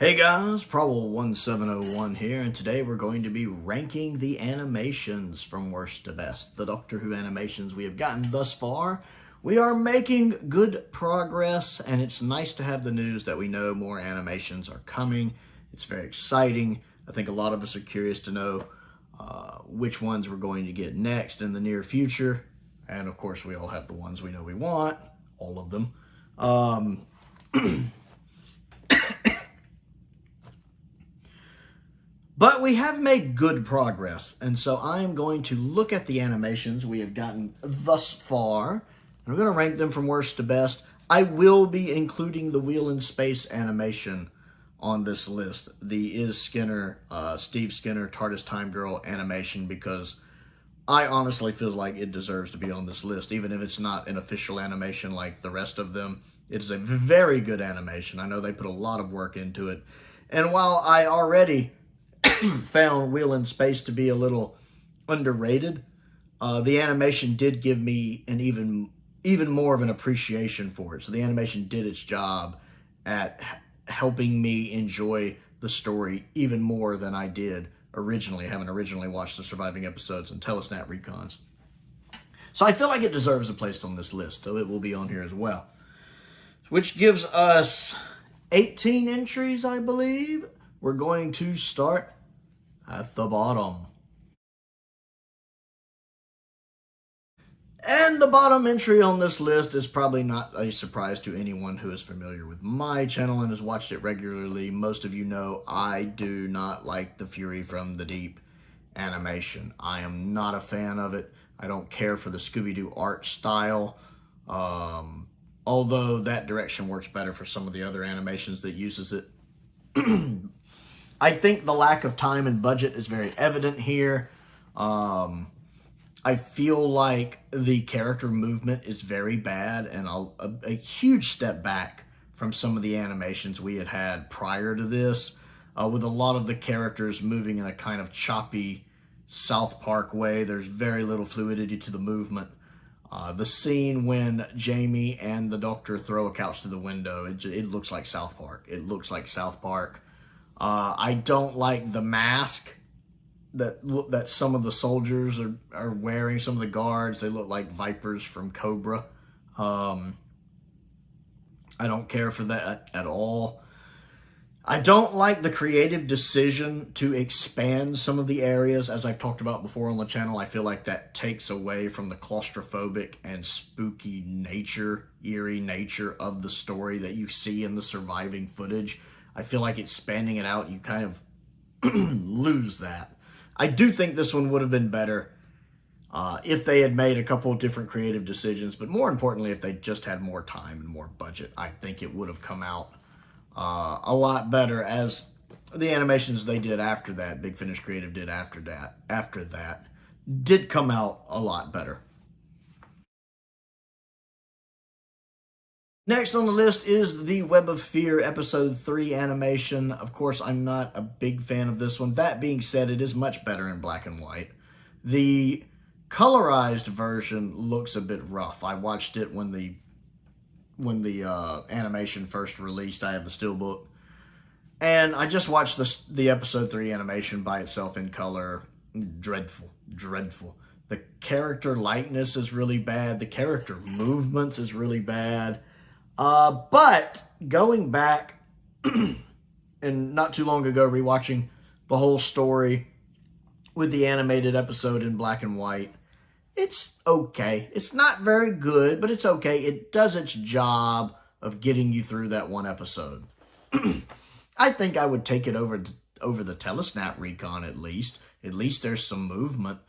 Hey guys, Prowl 1701 here, and today we're going to be ranking the animations from worst to best. The Doctor Who animations we have gotten thus far. We are making good progress, and it's nice to have the news that we know more animations are coming. It's very exciting. I think a lot of us are curious to know which ones we're going to get next in the near future. And of course, we all have the ones we know we want, all of them. But we have made good progress, and so I am going to look at the animations we have gotten thus far, and I'm going to rank them from worst to best. I will be including the Wheel in Space animation on this list, the Steve Skinner, TARDIS Time Girl animation, because I honestly feel like it deserves to be on this list, even if it's not an official animation like the rest of them. It is a very good animation. I know they put a lot of work into it, and while I already found Wheel in Space to be a little underrated, the animation did give me an even more of an appreciation for it. So the animation did its job at helping me enjoy the story even more than I did originally, having originally watched the surviving episodes and Telesnap recons. So I feel like it deserves a place on this list, so it will be on here as well. Which gives us 18 entries, I believe. We're going to start at the bottom. And the bottom entry on this list is probably not a surprise to anyone who is familiar with my channel and has watched it regularly. Most of you know I do not like the Fury from the Deep animation. I am not a fan of it. I don't care for the Scooby-Doo art style. Although that direction works better for some of the other animations that uses it. I think the lack of time and budget is very evident here. I feel like the character movement is very bad and a huge step back from some of the animations we had prior to this, with a lot of the characters moving in a kind of choppy South Park way. There's very little fluidity to the movement. The scene when Jamie and the Doctor throw a couch to the window, it looks like South Park. It looks like South Park. I don't like the mask that some of the soldiers are wearing, some of the guards. They look like vipers from Cobra. I don't care for that at all. I don't like the creative decision to expand some of the areas. As I've talked about before on the channel, I feel like that takes away from the claustrophobic and spooky nature, eerie nature of the story that you see in the surviving footage. I feel like expanding it out, you kind of lose that. I do think this one would have been better if they had made a couple of different creative decisions, but more importantly, if they just had more time and more budget, I think it would have come out a lot better, as the animations they did after that, Big Finish Creative did after that, did come out a lot better. Next on the list is the Web of Fear Episode 3 animation. Of course, I'm not a big fan of this one. That being said, it is much better in black and white. The colorized version looks a bit rough. I watched it when the animation first released. I have the steelbook. And I just watched the Episode 3 animation by itself in color. Dreadful. Dreadful. The character likeness is really bad. The character movements is really bad. But going back and not too long ago rewatching the whole story with the animated episode in black and white, it's okay. It's not very good, but it's okay. It does its job of getting you through that one episode. I think I would take it over the Telesnap recon at least. At least there's some movement.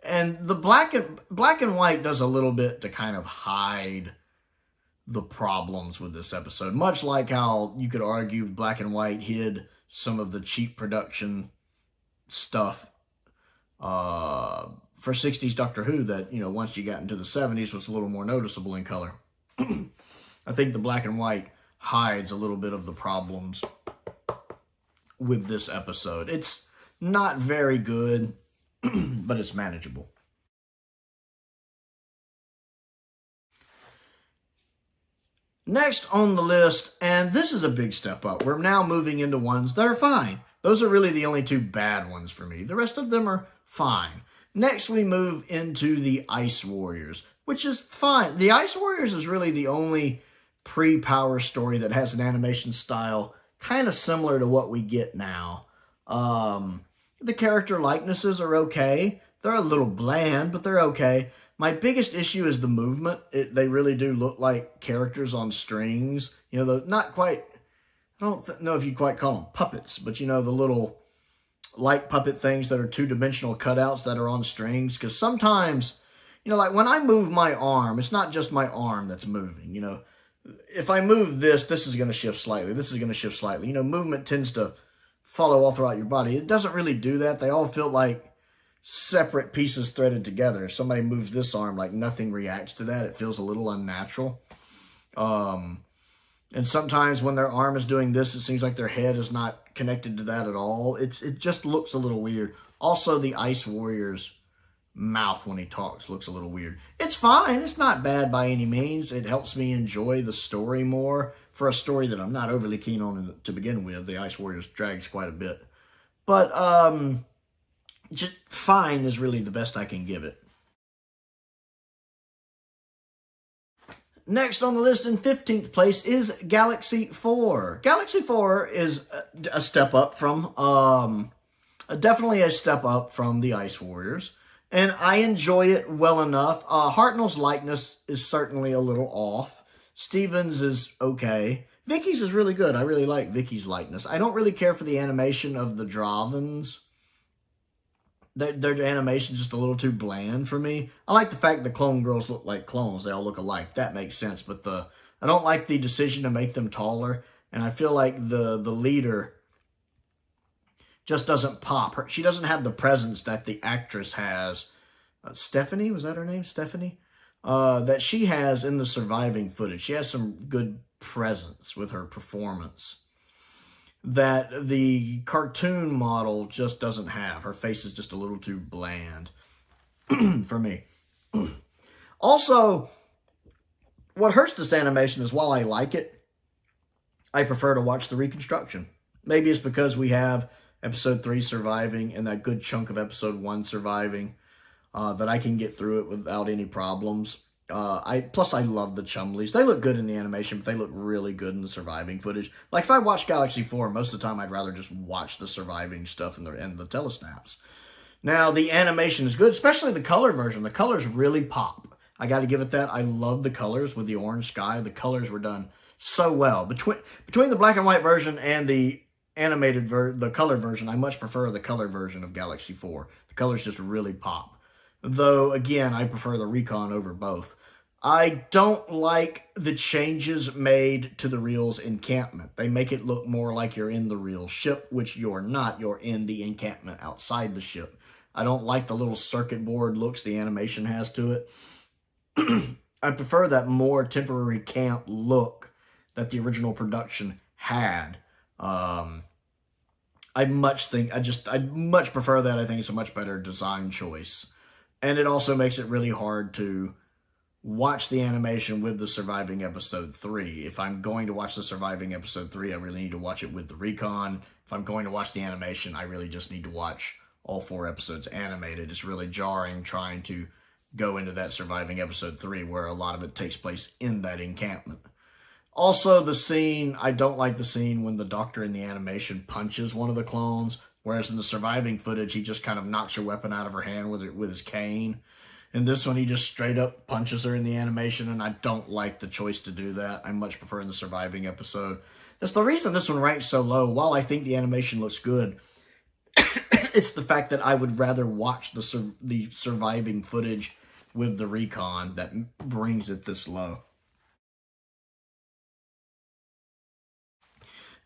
And the black and white does a little bit to kind of hide the problems with this episode, much like how you could argue black and white hid some of the cheap production stuff for 60s Doctor Who that, you know, once you got into the 70s was a little more noticeable in color. I think the black and white hides a little bit of the problems with this episode. It's not very good, but it's manageable. Next on the list, and this is a big step up. We're now moving into ones that are fine. Those are really the only two bad ones for me. The rest of them are fine. Next, we move into the Ice Warriors, which is fine. The Ice Warriors is really the only pre-Power story that has an animation style kind of similar to what we get now. The character likenesses are okay. They're a little bland, but they're okay. My biggest issue is the movement. They really do look like characters on strings. You know, not quite, I don't know if you'd quite call them puppets, but you know, the little light puppet things that are two-dimensional cutouts that are on strings. Because sometimes, you know, like when I move my arm, it's not just my arm that's moving. You know, if I move this is going to shift slightly. This is going to shift slightly. You know, movement tends to follow all throughout your body. It doesn't really do that. They all feel like separate pieces threaded together. If somebody moves this arm, like nothing reacts to that. It feels a little unnatural. And sometimes when their arm is doing this, it seems like their head is not connected to that at all. It just looks a little weird. Also, the Ice Warrior's mouth when he talks looks a little weird. It's fine. It's not bad by any means. It helps me enjoy the story more. For a story that I'm not overly keen on to begin with, the Ice Warriors drags quite a bit. But, just fine is really the best I can give it. Next on the list in 15th place is Galaxy 4. Galaxy 4 is a step up from, definitely a step up from the Ice Warriors. And I enjoy it well enough. Hartnell's likeness is certainly a little off. Stevens is okay. Vicky's is really good. I really like Vicky's likeness. I don't really care for the animation of the Dravens. Their animation is just a little too bland for me. I like the fact the clone girls look like clones. They all look alike. That makes sense. But I don't like the decision to make them taller. And I feel like the leader just doesn't pop. She doesn't have the presence that the actress has. Stephanie, was that her name? Stephanie? That she has in the surviving footage. She has some good presence with her performance that the cartoon model just doesn't have. Her face is just a little too bland for me. Also, what hurts this animation is while I like it, I prefer to watch the reconstruction. Maybe it's because we have episode 3 surviving and that good chunk of episode 1 surviving, that I can get through it without any problems. Plus I love the Chumleys. They look good in the animation, but they look really good in the surviving footage. Like if I watch Galaxy 4, most of the time I'd rather just watch the surviving stuff and the telesnaps. Now the animation is good, especially the color version. The colors really pop. I got to give it that. I love the colors with the orange sky. The colors were done so well. Between the black and white version and the animated the color version, I much prefer the color version of Galaxy 4. The colors just really pop. Though, again, I prefer the Recon over both. I don't like the changes made to the Real's encampment. They make it look more like you're in the real ship, which you're not. You're in the encampment outside the ship. I don't like the little circuit board looks the animation has to it. I prefer that more temporary camp look that the original production had. I'd much prefer that. I think it's a much better design choice. And it also makes it really hard to watch the animation with the surviving episode 3. If I'm going to watch the surviving episode 3, I really need to watch it with the Recon. If I'm going to watch the animation, I really just need to watch all 4 episodes animated. It's really jarring trying to go into that surviving episode 3 where a lot of it takes place in that encampment. Also, the scene, I don't like the scene when the Doctor in the animation punches one of the clones, whereas in the surviving footage, he just kind of knocks her weapon out of her hand with his cane. In this one, he just straight up punches her in the animation, and I don't like the choice to do that. I much prefer in the surviving episode. That's the reason this one ranks so low. While I think the animation looks good, it's the fact that I would rather watch the surviving footage with the Recon that brings it this low.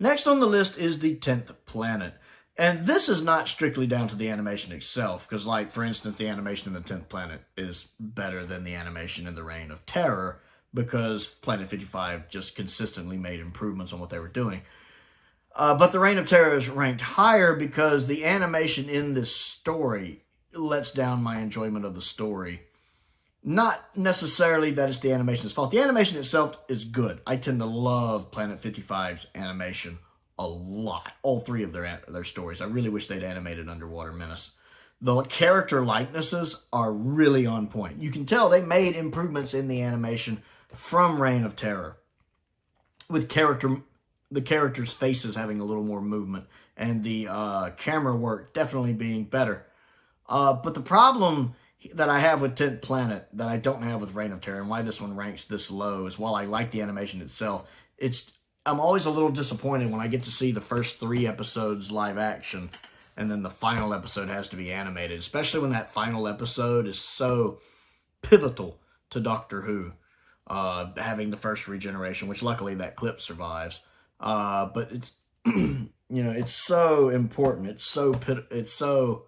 Next on the list is the 10th planet. And this is not strictly down to the animation itself, because, like, for instance, the animation in the 10th planet is better than the animation in the Reign of Terror, because Planet 55 just consistently made improvements on what they were doing. But the Reign of Terror is ranked higher because the animation in this story lets down my enjoyment of the story Not necessarily that it's the animation's fault. The animation itself is good. I tend to love Planet 55's animation a lot. All three of their stories. I really wish they'd animated Underwater Menace. The character likenesses are really on point. You can tell they made improvements in the animation from Reign of Terror, with the characters' faces having a little more movement, and the camera work definitely being better. But the problem that I have with 10th Planet that I don't have with Reign of Terror, and why this one ranks this low, is while I like the animation itself, I'm always a little disappointed when I get to see the first 3 episodes live action, and then the final episode has to be animated, especially when that final episode is so pivotal to Doctor Who, having the first regeneration, which luckily that clip survives. But it's, it's so important. It's so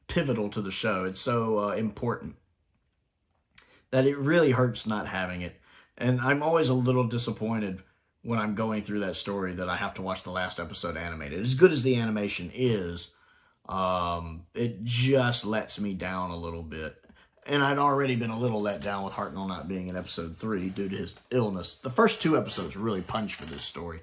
pivotal to the show. It's so important that it really hurts not having it. And I'm always a little disappointed when I'm going through that story that I have to watch the last episode animated. As good as the animation is, it just lets me down a little bit. And I'd already been a little let down with Hartnell not being in episode 3 due to his illness. The first 2 episodes really punch for this story.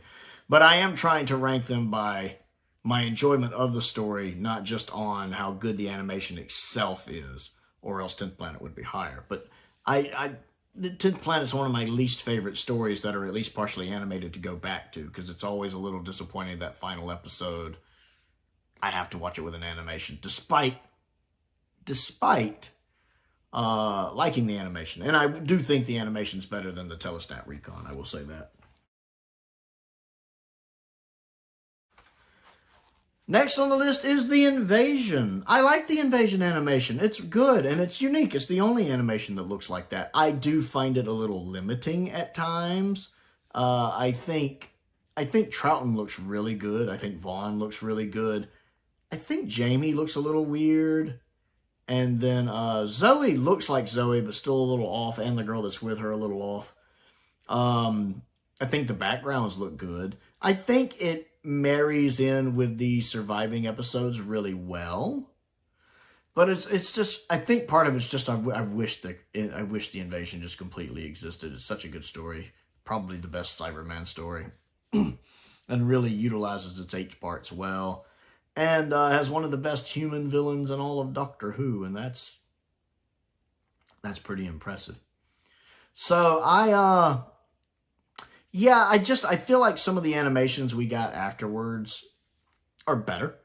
But I am trying to rank them by my enjoyment of the story, not just on how good the animation itself is, or else 10th Planet would be higher. But the 10th Planet is one of my least favorite stories that are at least partially animated to go back to, because it's always a little disappointing that final episode. I have to watch it with an animation, despite liking the animation. And I do think the animation's better than the Telestat Recon, I will say that. Next on the list is The Invasion. I like the Invasion animation. It's good and it's unique. It's the only animation that looks like that. I do find it a little limiting at times. I think Troughton looks really good. I think Vaughn looks really good. I think Jamie looks a little weird. And then Zoe looks like Zoe, but still a little off. And the girl that's with her a little off. I think the backgrounds look good. I think it marries in with the surviving episodes really well. But it's just, I think part of it's just I wish the Invasion just completely existed. It's such a good story. Probably the best Cyberman story. And really utilizes its 8 parts well. And has one of the best human villains in all of Doctor Who. And that's pretty impressive. So I feel like some of the animations we got afterwards are better.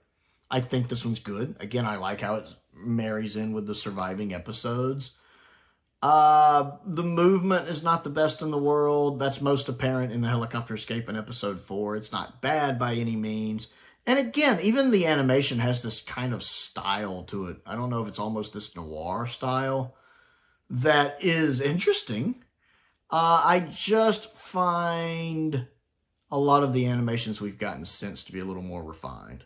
I think this one's good. Again, I like how it marries in with the surviving episodes. The movement is not the best in the world. That's most apparent in the helicopter escape in episode 4. It's not bad by any means. And again, even the animation has this kind of style to it. I don't know if it's almost this noir style that is interesting. I just find a lot of the animations we've gotten since to be a little more refined.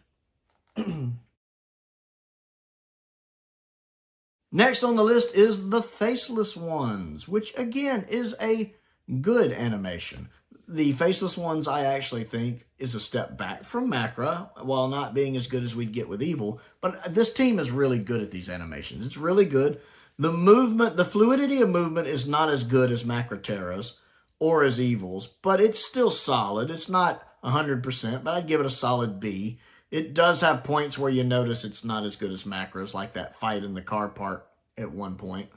Next on the list is The Faceless Ones, which again is a good animation. The Faceless Ones, I actually think, is a step back from Macra, while not being as good as we'd get with Evil. But this team is really good at these animations. It's really good. The movement, the fluidity of movement is not as good as Macroterra's or as Evil's, but it's still solid. It's not 100%, but I'd give it a solid B. It does have points where you notice it's not as good as Macro's, like that fight in the car park at one point,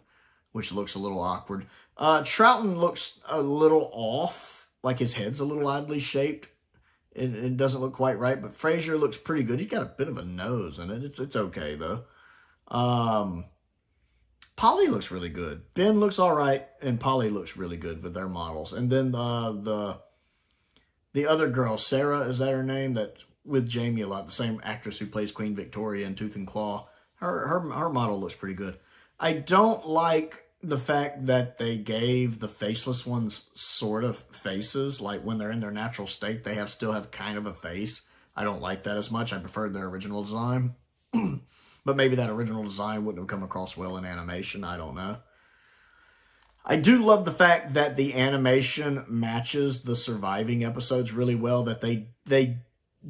which looks a little awkward. Troughton looks a little off, like his head's a little oddly shaped. It doesn't look quite right, but Fraser looks pretty good. He's got a bit of a nose in it. It's okay, though. Polly looks really good. Ben looks all right, and Polly looks really good with their models. And then the other girl, Sarah, is that her name? That's with Jamie a lot. The same actress who plays Queen Victoria in Tooth and Claw. Her model looks pretty good. I don't like the fact that they gave the Faceless Ones sort of faces. Like when they're in their natural state, they still have kind of a face. I don't like that as much. I preferred their original design. But maybe that original design wouldn't have come across well in animation. I don't know. I do love the fact that the animation matches the surviving episodes really well. That they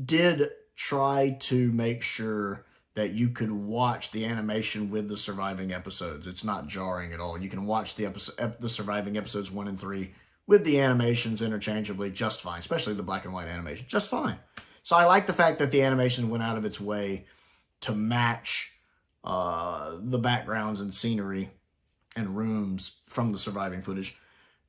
did try to make sure that you could watch the animation with the surviving episodes. It's not jarring at all. You can watch the surviving episodes 1 and 3 with the animations interchangeably just fine, especially the black and white animation, just fine. So I like the fact that the animation went out of its way to match the backgrounds and scenery and rooms from the surviving footage,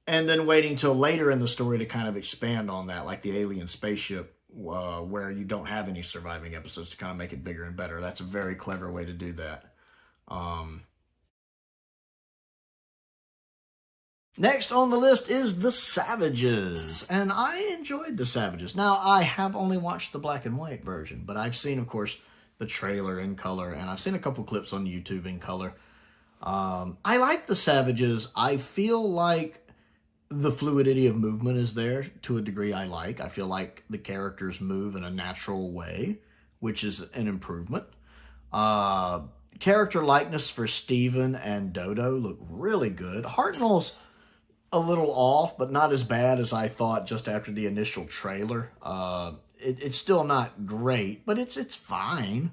and then waiting till later in the story to kind of expand on that, like the alien spaceship, where you don't have any surviving episodes, to kind of make it bigger and better. That's a very clever way to do that. Next on the list is The Savages, and I enjoyed The Savages. Now, I have only watched the black and white version, but I've seen, of course, the trailer in color, and I've seen a couple clips on YouTube in color. I like The Savages. I feel like the fluidity of movement is there to a degree I like. I feel like the characters move in a natural way, which is an improvement. Character likeness for Steven and Dodo look really good. Hartnell's a little off, but not as bad as I thought just after the initial trailer. It's still not great, but it's fine.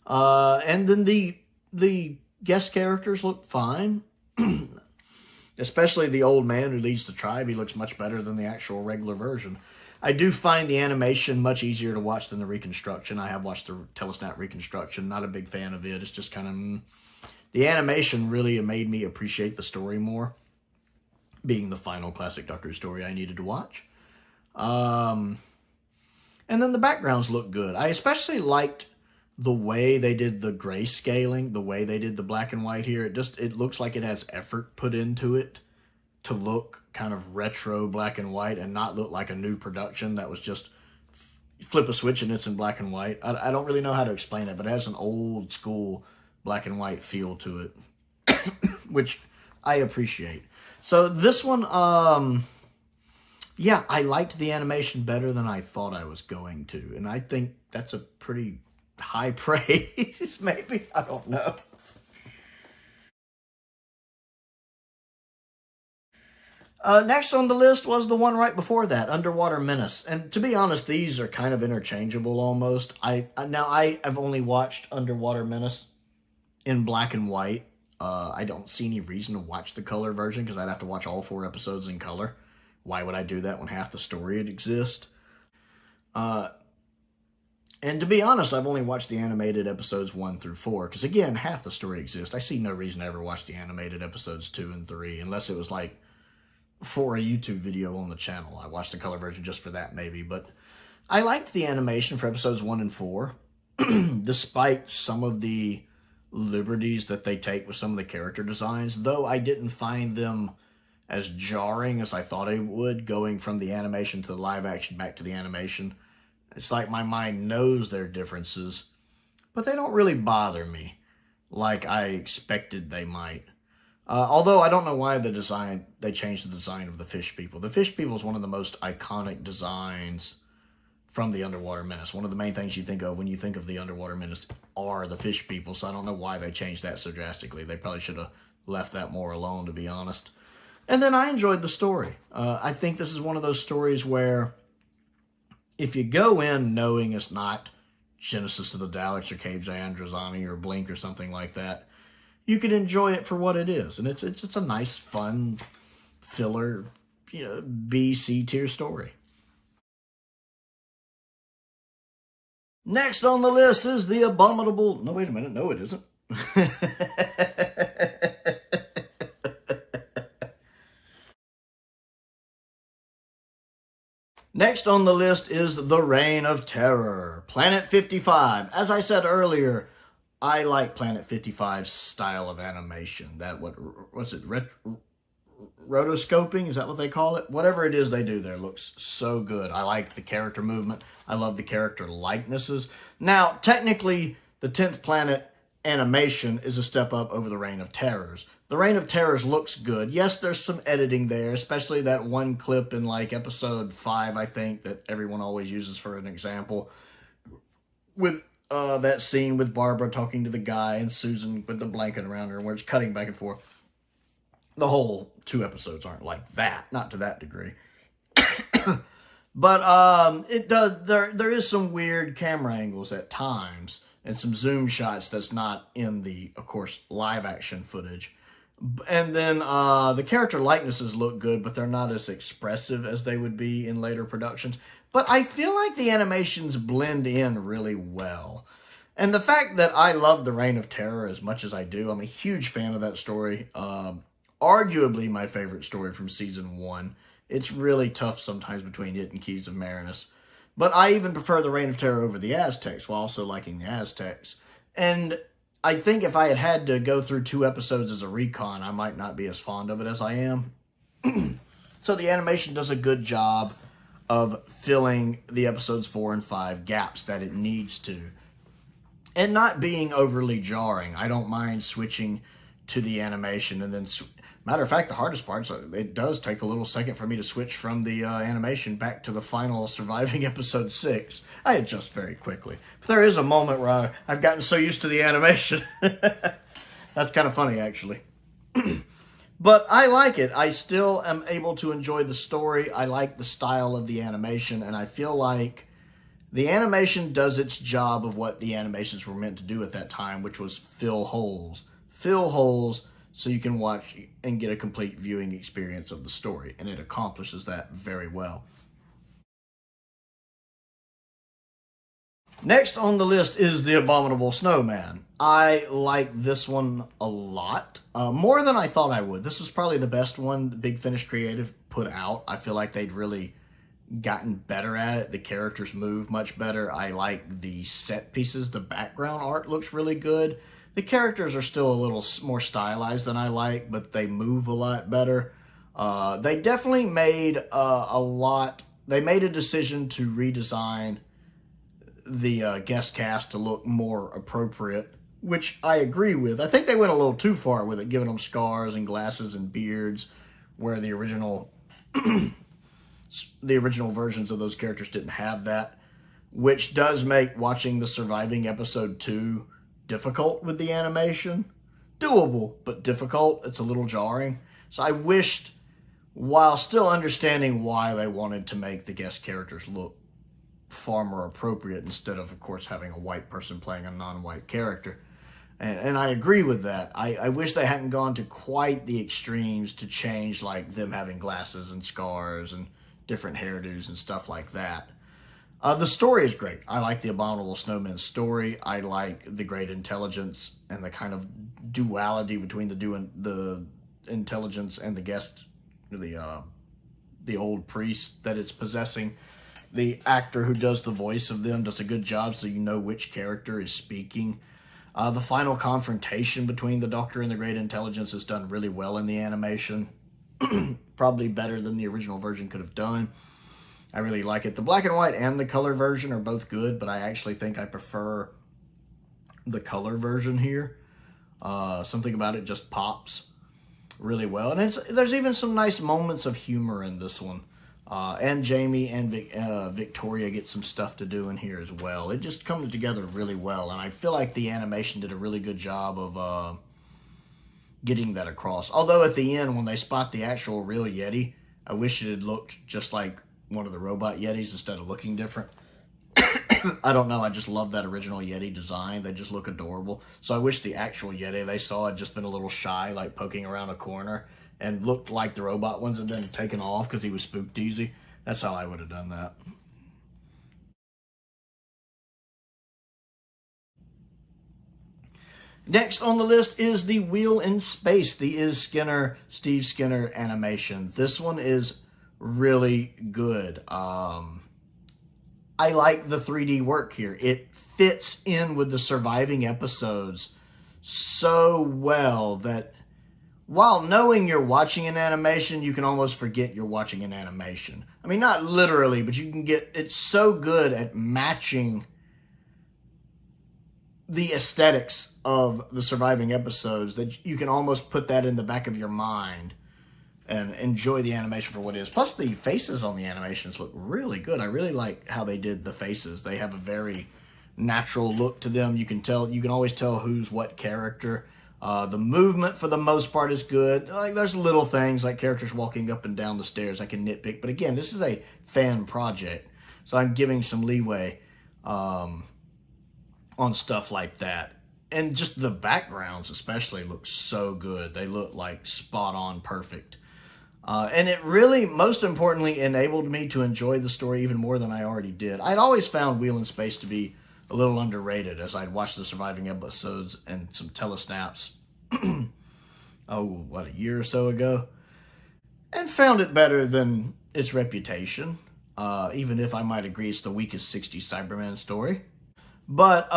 And then the guest characters look fine. Especially the old man who leads the tribe. He looks much better than the actual regular version. I do find the animation much easier to watch than the reconstruction. I have watched the Telesnap reconstruction. Not a big fan of it. It's just kind of... The animation really made me appreciate the story more, being the final classic Doctor Who story I needed to watch. And then the backgrounds look good. I especially liked the way they did the grayscaling, the way they did the black and white here. It looks like it has effort put into it to look kind of retro black and white and not look like a new production that was just flip a switch and it's in black and white. I don't really know how to explain it, but it has an old school black and white feel to it, which I appreciate. So this one, yeah, I liked the animation better than I thought I was going to. And I think that's a pretty high praise, maybe. I don't know. Next on the list was the one right before that, Underwater Menace. And to be honest, these are kind of interchangeable almost. I have only watched Underwater Menace in black and white. I don't see any reason to watch the color version because I'd have to watch all 4 episodes in color. Why would I do that when half the story would exist? And to be honest, I've only watched the animated episodes 1 through 4, because again, half the story exists. I see no reason to ever watch the animated episodes 2 and 3, unless it was like for a YouTube video on the channel. I watched the color version just for that, maybe. But I liked the animation for episodes 1 and 4, despite some of the liberties that they take with some of the character designs, though I didn't find them as jarring as I thought I would, going from the animation to the live action back to the animation. It's like my mind knows their differences, but they don't really bother me like I expected they might. Although I don't know why they changed the design of the fish people. The fish people is one of the most iconic designs from the Underwater Menace. One of the main things you think of when you think of the Underwater Menace are the fish people, so I don't know why they changed that so drastically. They probably should have left that more alone, to be honest. And then I enjoyed the story. I think this is one of those stories where if you go in knowing it's not Genesis of the Daleks or Caves of Androzani or Blink or something like that, you can enjoy it for what it is. And it's a nice, fun, filler, B, C tier story. Next on the list is the Abominable... No, wait a minute. No, it isn't. Next on the list is The Reign of Terror, Planet 55. As I said earlier, I like Planet 55's style of animation. What's it? Rotoscoping? Is that what they call it? Whatever it is they do there looks so good. I like the character movement. I love the character likenesses. Now, technically, the 10th Planet animation is a step up over The Reign of Terrors. The Reign of Terrors looks good. Yes, there's some editing there, especially that one clip in like episode 5, I think, that everyone always uses for an example, with that scene with Barbara talking to the guy and Susan with the blanket around her, where it's cutting back and forth. The whole 2 episodes aren't like that, not to that degree. But it does. There is some weird camera angles at times, and some zoom shots that's not in the, of course, live action footage. And then the character likenesses look good, but they're not as expressive as they would be in later productions. But I feel like the animations blend in really well. And the fact that I love The Reign of Terror as much as I do, I'm a huge fan of that story. Arguably my favorite story from season 1. It's really tough sometimes between it and Keys of Marinus. But I even prefer The Reign of Terror over the Aztecs, while also liking the Aztecs. And I think if I had to go through 2 episodes as a recon, I might not be as fond of it as I am. So the animation does a good job of filling the episodes 4 and 5 gaps that it needs to. And not being overly jarring. I don't mind switching to the animation and then... Matter of fact, the hardest parts, it does take a little second for me to switch from the animation back to the final surviving episode 6. I adjust very quickly. But there is a moment where I've gotten so used to the animation. That's kind of funny, actually. But I like it. I still am able to enjoy the story. I like the style of the animation, and I feel like the animation does its job of what the animations were meant to do at that time, which was fill holes. Fill holes so you can watch and get a complete viewing experience of the story, and it accomplishes that very well. Next on the list is the Abominable Snowman. I like this one a lot, more than I thought I would. This was probably the best one Big Finish Creative put out. I feel like they'd really gotten better at it. The characters move much better. I like the set pieces. The background art looks really good. The characters are still a little more stylized than I like, but they move a lot better. They definitely made they made a decision to redesign the guest cast to look more appropriate, which I agree with. I think they went a little too far with it, giving them scars and glasses and beards, where the original versions of those characters didn't have that, which does make watching the surviving episode 2 difficult with the animation. Doable, but difficult. It's a little jarring. So I wished, while still understanding why they wanted to make the guest characters look far more appropriate instead of course, having a white person playing a non-white character. And I agree with that. I wish they hadn't gone to quite the extremes to change, like them having glasses and scars and different hairdos and stuff like that. The story is great. I like the Abominable Snowman story. I like the great intelligence and the kind of duality between the intelligence and the guest, the old priest that it's possessing. The actor who does the voice of them does a good job, so you know which character is speaking. The final confrontation between the Doctor and the Great Intelligence is done really well in the animation. Probably better than the original version could have done. I really like it. The black and white and the color version are both good, but I actually think I prefer the color version here. Something about it just pops really well. And there's even some nice moments of humor in this one. And Jamie and Victoria get some stuff to do in here as well. It just comes together really well, and I feel like the animation did a really good job of getting that across. Although at the end, when they spot the actual real Yeti, I wish it had looked just like one of the robot Yetis instead of looking different. I don't know, I just love that original Yeti design. They just look adorable. So I wish the actual Yeti they saw had just been a little shy, like poking around a corner, and looked like the robot ones and then taken off because he was spooked easy. That's how I would have done that. Next on the list is the Wheel in Space, the Steve Skinner animation. This one is really good. I like the 3D work here. It fits in with the surviving episodes so well that while knowing you're watching an animation, you can almost forget you're watching an animation. I mean, not literally, but you can get... It's so good at matching the aesthetics of the surviving episodes that you can almost put that in the back of your mind and enjoy the animation for what it is. Plus, the faces on the animations look really good. I really like how they did the faces. They have a very natural look to them. You can always tell who's what character. The movement, for the most part, is good. Like, there's little things like characters walking up and down the stairs I can nitpick. But again, this is a fan project, so I'm giving some leeway on stuff like that. And just the backgrounds especially look so good. They look like spot on perfect. And it really, most importantly, enabled me to enjoy the story even more than I already did. I'd always found Wheel in Space to be a little underrated as I'd watched the surviving episodes and some telesnaps, a year or so ago, and found it better than its reputation, even if I might agree it's the weakest 60s Cyberman story. But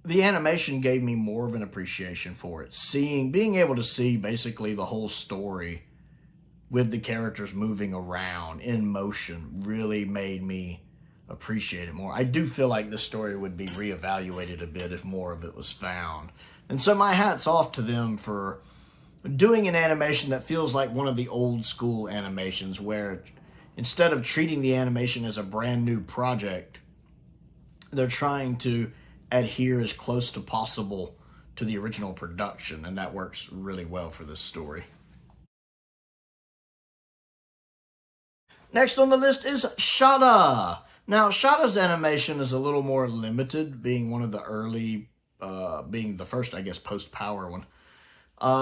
the animation gave me more of an appreciation for it. Being able to see basically the whole story with the characters moving around in motion really made me appreciate it more. I do feel like this story would be reevaluated a bit if more of it was found. And so my hat's off to them for doing an animation that feels like one of the old school animations where instead of treating the animation as a brand new project, they're trying to adhere as close to possible to the original production, and that works really well for this story. Next on the list is Shada. Now, Shada's animation is a little more limited, being one of the early, being the first, I guess, post-Power one.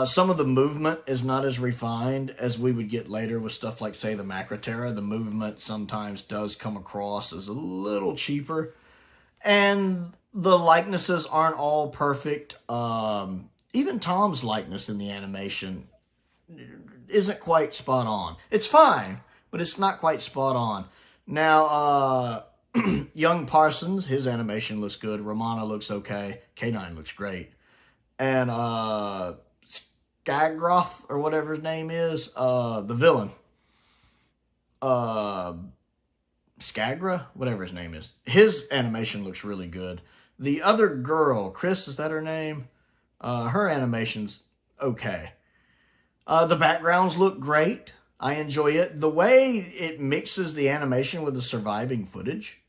Some of the movement is not as refined as we would get later with stuff like, say, the Macroterra. The movement sometimes does come across as a little cheaper. And the likenesses aren't all perfect. Even Tom's likeness in the animation isn't quite spot on. It's fine, but it's not quite spot on. Now, young Parsons, his animation looks good. Romana looks okay. K9 looks great. And Skagroth, or whatever his name is, the villain. Skagra? Whatever his name is. His animation looks really good. The other girl, Chris, is that her name? Her animation's okay. The backgrounds look great. I enjoy it. The way it mixes the animation with the surviving footage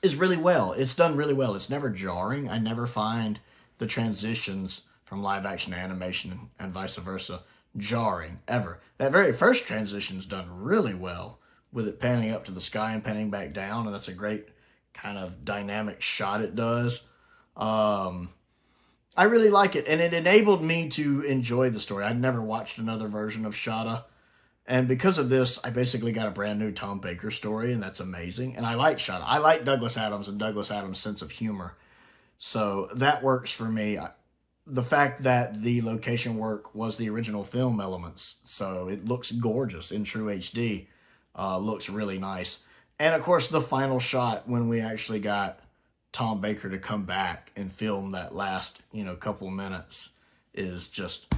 is really well. It's done really well. It's never jarring. I never find the transitions from live action animation and vice versa jarring, ever. That very first transition's done really well with it panning up to the sky and panning back down, and that's a great kind of dynamic shot it does. I really like it, and it enabled me to enjoy the story. I'd never watched another version of Shada, and because of this, I basically got a brand new Tom Baker story, and that's amazing. And I like Shada. I like Douglas Adams and Douglas Adams' sense of humor, so that works for me. The fact that the location work was the original film elements, so it looks gorgeous in true HD, looks really nice. And of course, the final shot when we actually got Tom Baker to come back and film that last, couple minutes is just,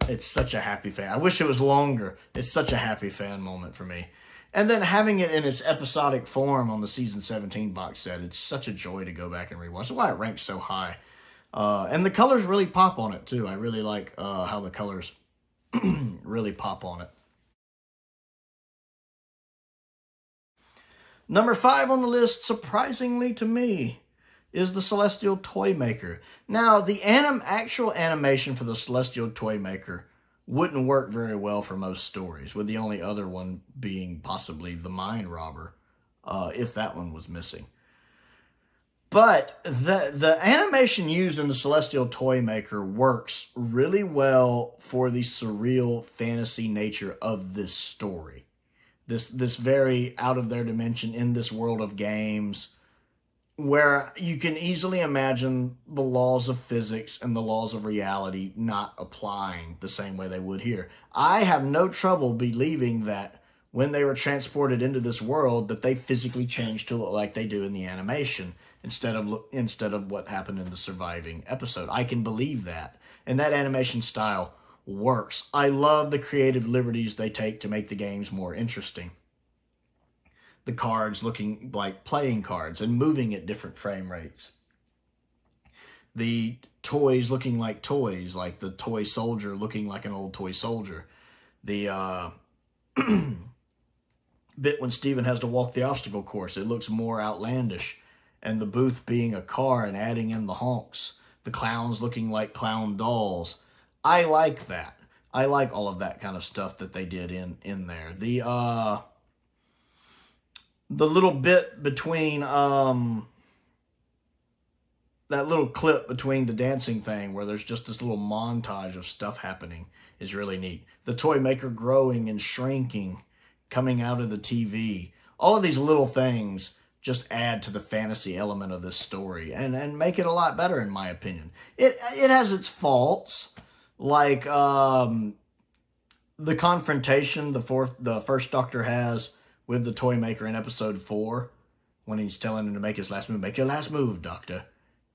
it's such a happy fan. I wish it was longer. It's such a happy fan moment for me. And then having it in its episodic form on the season 17 box set, it's such a joy to go back and rewatch. That's why it ranks so high. And the colors really pop on it too. I really like how the colors really pop on it. Number 5 on the list, surprisingly to me, is the Celestial Toymaker. Now, the actual animation for the Celestial Toymaker wouldn't work very well for most stories, with the only other one being possibly the Mind Robber, if that one was missing. But the animation used in the Celestial Toymaker works really well for the surreal fantasy nature of this story. This very out of their dimension in this world of games, where you can easily imagine the laws of physics and the laws of reality not applying the same way they would here. I have no trouble believing that when they were transported into this world that they physically changed to look like they do in the animation instead of what happened in the surviving episode. I can believe that. And that animation style works. I love the creative liberties they take to make the games more interesting. The cards looking like playing cards and moving at different frame rates. The toys looking like toys, like the toy soldier looking like an old toy soldier. The bit when Steven has to walk the obstacle course, it looks more outlandish. And the booth being a car and adding in the honks. The clowns looking like clown dolls. I like that. I like all of that kind of stuff that they did in there. The little bit between that little clip between the dancing thing where there's just this little montage of stuff happening is really neat. The toy maker growing and shrinking, coming out of the TV. All of these little things just add to the fantasy element of this story and make it a lot better, in my opinion. It has its faults, like the confrontation the first Doctor has with the toy maker in episode 4, when he's telling him to make his last move. Make your last move, Doctor.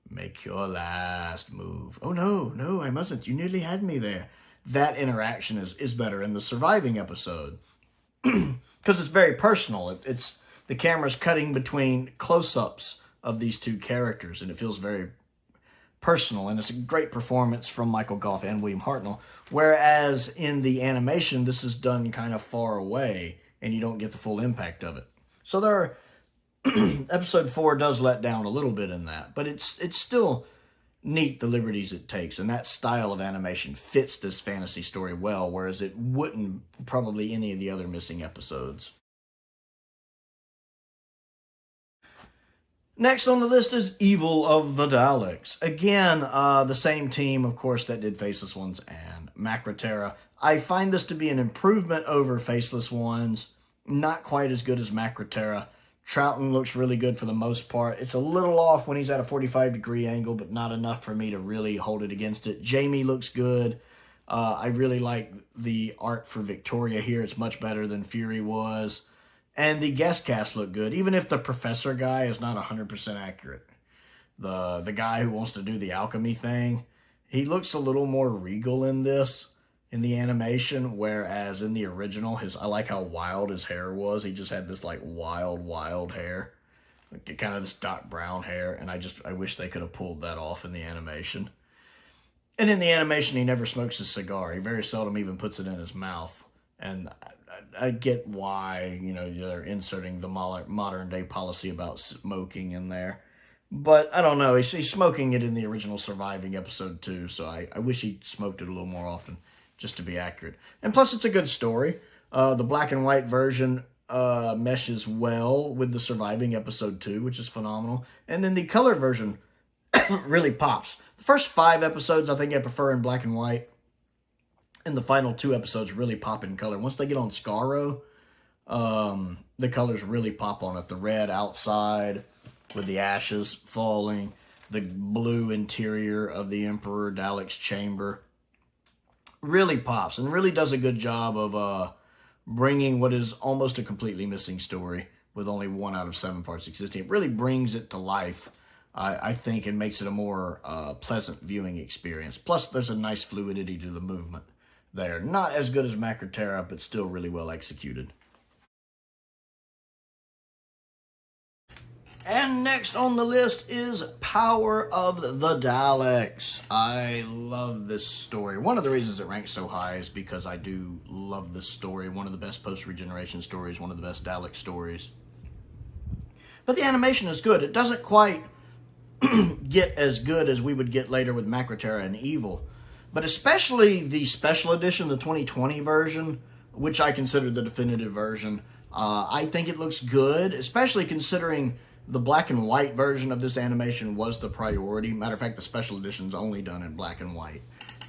Make your last move. Oh, no, I mustn't. You nearly had me there. That interaction is better in the surviving episode. Because it's very personal. It's the camera's cutting between close-ups of these two characters, and it feels very personal, and it's a great performance from Michael Gough and William Hartnell. Whereas in the animation, this is done kind of far away, and you don't get the full impact of it. So there are episode 4 does let down a little bit in that, but it's still neat, the liberties it takes, and that style of animation fits this fantasy story well, whereas it wouldn't probably any of the other missing episodes. Next on the list is Evil of the Daleks. Again, the same team, of course, that did Faceless Ones and Macroterra. I find this to be an improvement over Faceless Ones. Not quite as good as Macroterra. Troughton looks really good for the most part. It's a little off when he's at a 45-degree angle, but not enough for me to really hold it against it. Jamie looks good. I really like the art for Victoria here. It's much better than Fury was. And the guest cast look good, even if the professor guy is not 100% accurate. The guy who wants to do the alchemy thing, he looks a little more regal in this, in the animation, whereas in the original, I like how wild his hair was. He just had this like wild hair, like kind of this dark brown hair, and I wish they could have pulled that off in the animation. And in the animation, he never smokes his cigar. He very seldom even puts it in his mouth. And I get why, they're inserting the modern day policy about smoking in there. But I don't know. He's smoking it in the original surviving episode too, so I wish he smoked it a little more often, just to be accurate. And plus, it's a good story. The black and white version meshes well with the surviving episode 2, which is phenomenal. And then the colored version really pops. The first 5 episodes, I think I prefer in black and white. And the final 2 episodes really pop in color. Once they get on Scarrow, the colors really pop on it. The red outside with the ashes falling. The blue interior of the Emperor Dalek's chamber. Really pops and really does a good job of bringing what is almost a completely missing story with only 1 out of 7 parts existing. It really brings it to life, I think, and makes it a more pleasant viewing experience. Plus, there's a nice fluidity to the movement there. Not as good as Macroterra, but still really well executed. And next on the list is Power of the Daleks. I love this story. One of the reasons it ranks so high is because I do love this story. One of the best post-regeneration stories, one of the best Dalek stories. But the animation is good. It doesn't quite get as good as we would get later with Macroterra and Evil. But especially the special edition, the 2020 version, which I consider the definitive version, I think it looks good, especially considering the black and white version of this animation was the priority. Matter of fact, the special edition's only done in black and white.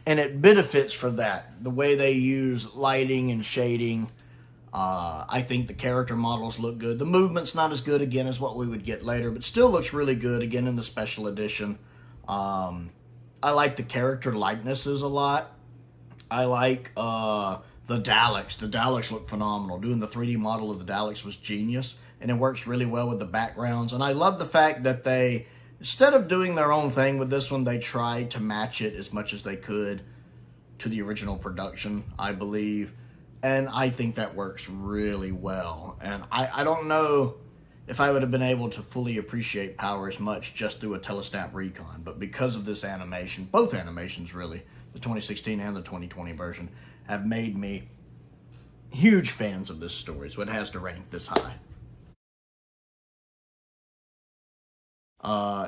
And it benefits for that. The way they use lighting and shading, I think the character models look good. The movement's not as good, again, as what we would get later, but still looks really good, again, in the special edition. I like the character likenesses a lot. I like the Daleks. The Daleks look phenomenal. Doing the 3D model of the Daleks was genius, and it works really well with the backgrounds. And I love the fact that they, instead of doing their own thing with this one, they tried to match it as much as they could to the original production, I believe. And I think that works really well. And I don't know if I would have been able to fully appreciate Power as much just through a Telesnap Recon. But because of this animation, both animations really, the 2016 and the 2020 version, have made me huge fans of this story. So it has to rank this high.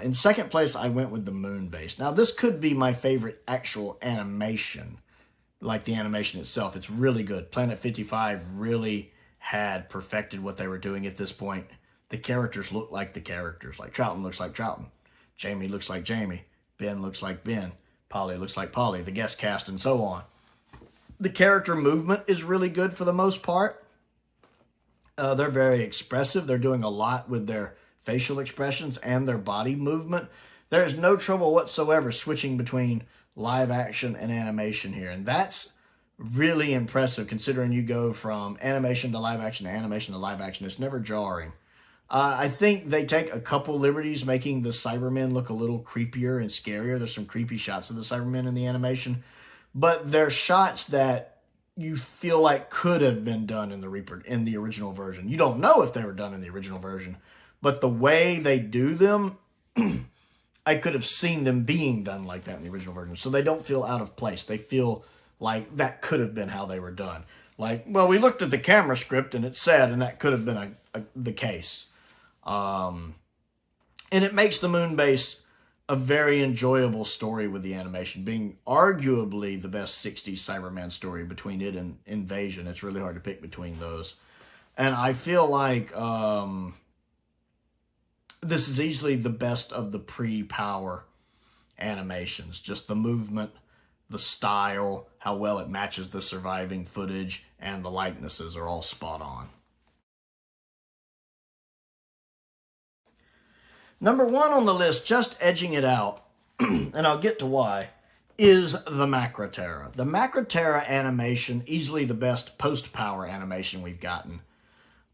In second place, I went with the Moonbase. Now, this could be my favorite actual animation, like the animation itself. It's really good. Planet 55 really had perfected what they were doing at this point. The characters look like the characters. Like Troughton looks like Troughton. Jamie looks like Jamie. Ben looks like Ben. Polly looks like Polly. The guest cast and so on. The character movement is really good for the most part. They're very expressive. They're doing a lot with their facial expressions and their body movement. There's no trouble whatsoever switching between live action and animation here. And that's really impressive considering you go from animation to live action to animation to live action. It's never jarring. I think they take a couple liberties making the Cybermen look a little creepier and scarier. There's some creepy shots of the Cybermen in the animation. But they're shots that you feel like could have been done in the original version. You don't know if they were done in the original version. But the way they do them, I could have seen them being done like that in the original version. So they don't feel out of place. They feel like that could have been how they were done. Like, well, we looked at the camera script and it said, and that could have been the case. And it makes the Moonbase a very enjoyable story with the animation, being arguably the best 60s Cyberman story between it and Invasion. It's really hard to pick between those. And I feel like this is easily the best of the pre-Power animations. Just the movement, the style, how well it matches the surviving footage, and the likenesses are all spot on. Number one on the list, just edging it out, and I'll get to why, is the Macroterra. The Macroterra animation, easily the best post-Power animation we've gotten.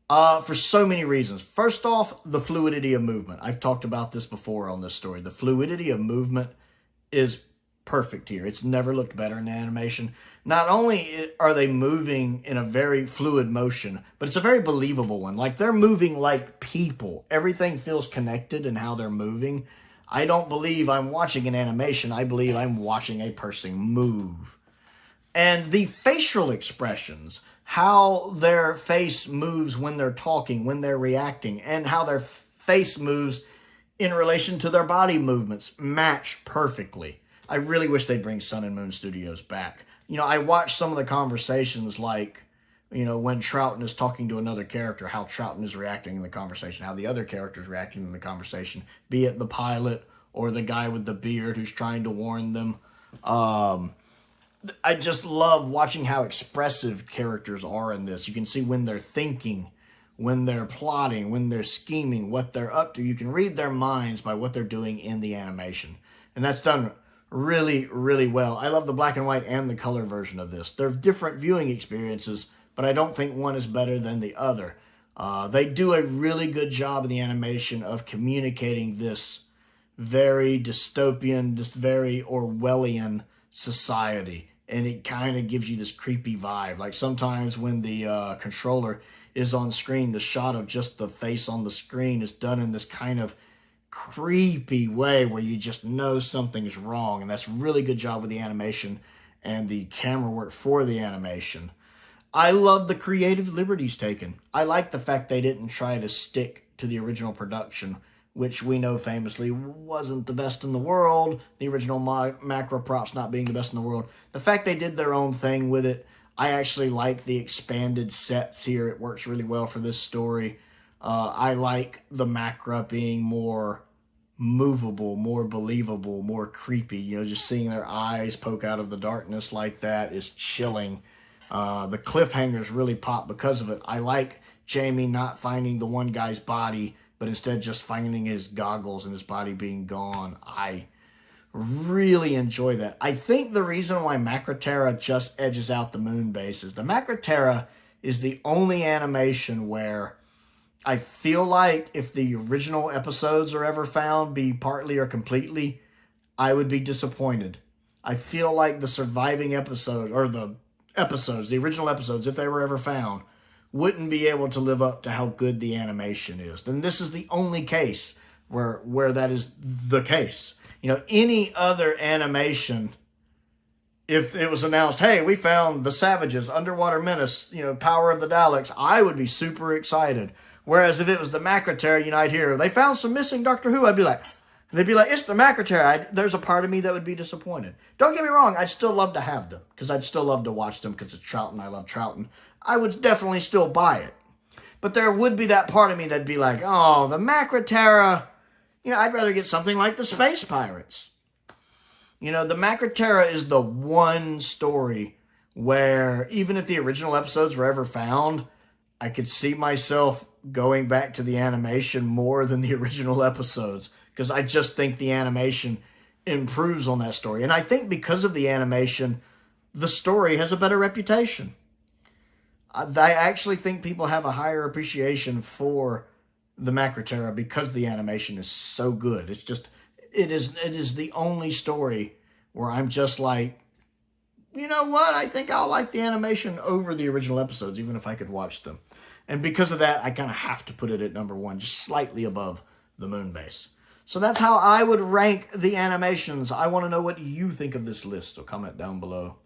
For so many reasons. First off, the fluidity of movement. I've talked about this before on this story. The fluidity of movement is perfect here. It's never looked better in animation. Not only are they moving in a very fluid motion, but it's a very believable one. Like, they're moving like people. Everything feels connected in how they're moving. I don't believe I'm watching an animation. I believe I'm watching a person move. And the facial expressions, how their face moves when they're talking, when they're reacting, and how their face moves in relation to their body movements, match perfectly. I really wish they'd bring Sun and Moon Studios back. You know, I watched some of the conversations, like, you know, when Troughton is talking to another character, how Troughton is reacting in the conversation, how the other character is reacting in the conversation, be it the pilot or the guy with the beard who's trying to warn them. I just love watching how expressive characters are in this. You can see when they're thinking, when they're plotting, when they're scheming, what they're up to. You can read their minds by what they're doing in the animation. And that's done really, really well. I love the black and white and the color version of this. They're different viewing experiences, but I don't think one is better than the other. They do a really good job in the animation of communicating this very dystopian, just very Orwellian society. And it kind of gives you this creepy vibe. Like sometimes when the controller is on screen, the shot of just the face on the screen is done in this kind of creepy way where you just know something's wrong. And that's a really good job with the animation and the camera work for the animation. I love the creative liberties taken. I like the fact they didn't try to stick to the original production, which we know famously wasn't the best in the world. The original macro props not being the best in the world. The fact they did their own thing with it, I actually like the expanded sets here. It works really well for this story. I like the macro being more movable, more believable, more creepy. You know, just seeing their eyes poke out of the darkness like that is chilling. The cliffhangers really pop because of it. I like Jamie not finding the one guy's body, but instead just finding his goggles and his body being gone. I really enjoy that. I think the reason why Macroterra just edges out the Moonbase is the Macroterra is the only animation where I feel like if the original episodes are ever found, be partly or completely, I would be disappointed. I feel like the surviving episodes, or the original episodes, if they were ever found, wouldn't be able to live up to how good the animation is. Then this is the only case where that is the case. You know, any other animation, if it was announced, hey, we found the Savages, Underwater Menace, you know, Power of the Daleks, I would be super excited. Whereas if it was the Macroterra, you know, I'd hear, they found some missing Doctor Who, they'd be like, it's the Macroterra. There's a part of me that would be disappointed. Don't get me wrong, I'd still love to have them, because I'd still love to watch them, because it's Troughton, I love Troughton. I would definitely still buy it. But there would be that part of me that'd be like, oh, the Macroterra, You know, I'd rather get something like the Space Pirates. You know, the Macroterra is the one story where, even if the original episodes were ever found, I could see myself going back to the animation more than the original episodes, because I just think the animation improves on that story. And I think because of the animation, the story has a better reputation. I actually think people have a higher appreciation for the Macroterra because the animation is so good. It's just, it is the only story where I'm just like, you know what? I think I'll like the animation over the original episodes, even if I could watch them. And because of that, I kind of have to put it at number 1, just slightly above the Moonbase. So that's how I would rank the animations. I want to know what you think of this list, so comment down below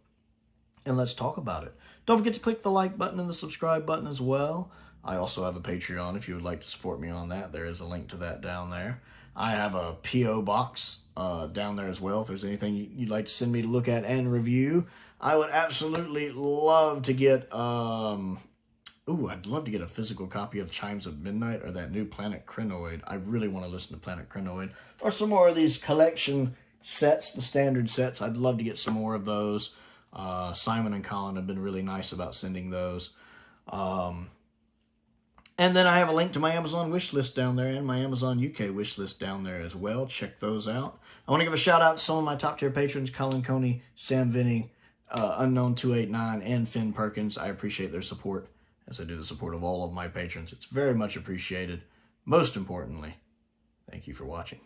and let's talk about it. Don't forget to click the like button and the subscribe button as well. I also have a Patreon if you would like to support me on that. There is a link to that down there. I have a P.O. box down there as well. If there's anything you'd like to send me to look at and review, I would absolutely love to get... I'd love to get a physical copy of Chimes of Midnight or that new Planet Crinoid. I really want to listen to Planet Crinoid. Or some more of these collection sets, the standard sets. I'd love to get some more of those. Simon and Colin have been really nice about sending those. And then I have a link to my Amazon wish list down there and my Amazon UK wish list down there as well. Check those out. I want to give a shout out to some of my top tier patrons, Colin Coney, Sam Venning, Unknown289, and Finn Perkins. I appreciate their support, as I do the support of all of my patrons. It's very much appreciated. Most importantly, thank you for watching.